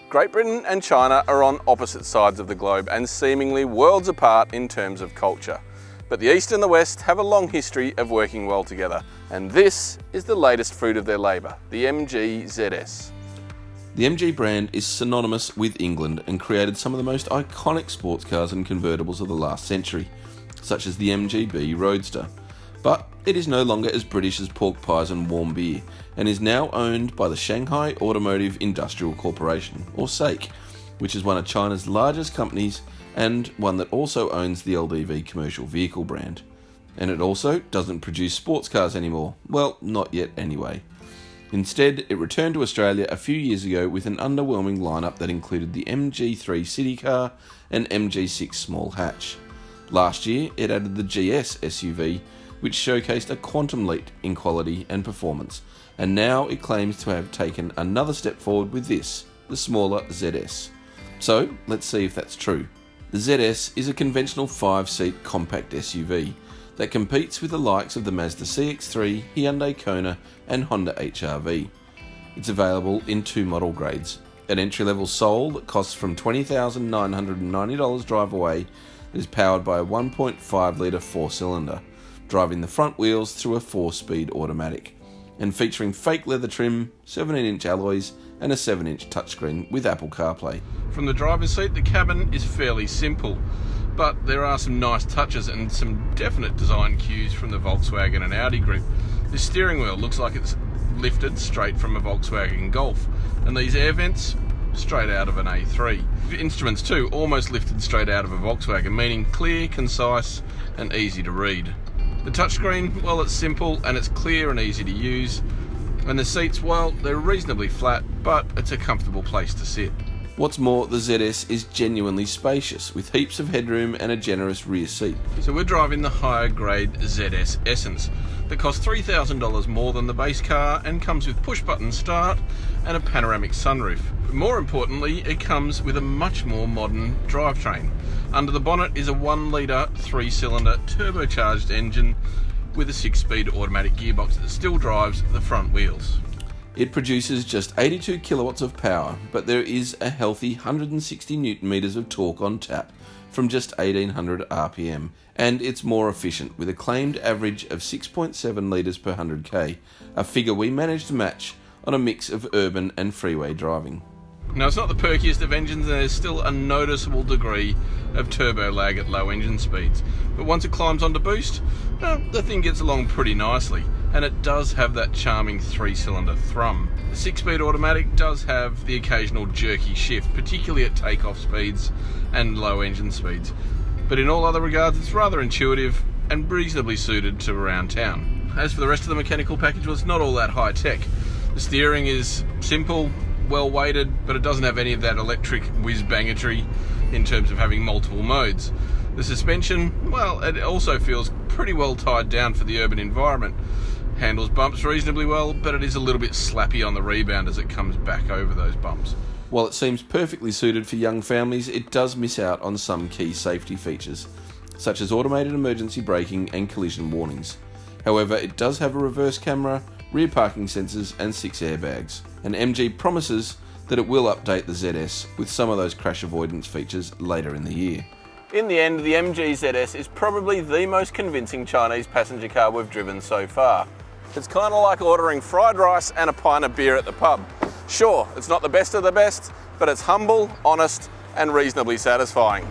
Great Britain and China are on opposite sides of the globe and seemingly worlds apart in terms of culture. But the East and the West have a long history of working well together, and this is the latest fruit of their labour, the MG ZS. The MG brand is synonymous with England and created some of the most iconic sports cars and convertibles of the last century, such as the MGB Roadster. But it is no longer as British as pork pies and warm beer, and is now owned by the Shanghai Automotive Industrial Corporation, or SAIC, which is one of China's largest companies and one that also owns the LDV commercial vehicle brand. And it also doesn't produce sports cars anymore. Well, not yet anyway. Instead, it returned to Australia a few years ago with an underwhelming lineup that included the MG3 City Car and MG6 Small Hatch. Last year, it added the GS SUV, which showcased a quantum leap in quality and performance, and now it claims to have taken another step forward with this, the smaller ZS. So, let's see if that's true. The ZS is a conventional 5-seat compact SUV that competes with the likes of the Mazda CX-3, Hyundai Kona and Honda HR-V. It's available in 2 model grades. An entry-level Soul that costs from $20,990 drive away that is powered by a 1.5 litre 4-cylinder, driving the front wheels through a 4-speed automatic, and featuring fake leather trim, 17-inch alloys and a 7-inch touchscreen with Apple CarPlay. From the driver's seat, the cabin is fairly simple, but there are some nice touches and some definite design cues from the Volkswagen and Audi group. The steering wheel looks like it's lifted straight from a Volkswagen Golf, and these air vents straight out of an A3. The instruments too, almost lifted straight out of a Volkswagen, meaning clear, concise and easy to read. The touchscreen, well, it's simple and it's clear and easy to use. And the seats, well, they're reasonably flat, but it's a comfortable place to sit. What's more, the ZS is genuinely spacious, with heaps of headroom and a generous rear seat. So we're driving the higher grade ZS Essence that costs $3,000 more than the base car and comes with push button start and a panoramic sunroof. But more importantly, it comes with a much more modern drivetrain. Under the bonnet is a 1 litre 3-cylinder turbocharged engine with a 6-speed automatic gearbox that still drives the front wheels. It produces just 82 kilowatts of power, but there is a healthy 160 newton meters of torque on tap from just 1800 RPM, and it's more efficient with a claimed average of 6.7 litres per 100k, a figure we managed to match on a mix of urban and freeway driving. Now, it's not the perkiest of engines and there's still a noticeable degree of turbo lag at low engine speeds, but once it climbs onto boost, the thing gets along pretty nicely, and it does have that charming 3-cylinder thrum. The 6-speed automatic does have the occasional jerky shift, particularly at takeoff speeds and low engine speeds, but in all other regards it's rather intuitive and reasonably suited to around town. As for the rest of the mechanical package, well, it's not all that high tech. The steering is simple, well weighted, but it doesn't have any of that electric whiz-bangetry in terms of having multiple modes. The suspension, well, it also feels pretty well tied down for the urban environment. Handles bumps reasonably well, but it is a little bit slappy on the rebound as it comes back over those bumps. While it seems perfectly suited for young families, it does miss out on some key safety features, such as automated emergency braking and collision warnings. However, it does have a reverse camera, rear parking sensors and 6 airbags. And MG promises that it will update the ZS with some of those crash avoidance features later in the year. In the end, the MG ZS is probably the most convincing Chinese passenger car we've driven so far. It's kind of like ordering fried rice and a pint of beer at the pub. Sure, it's not the best of the best, but it's humble, honest and reasonably satisfying.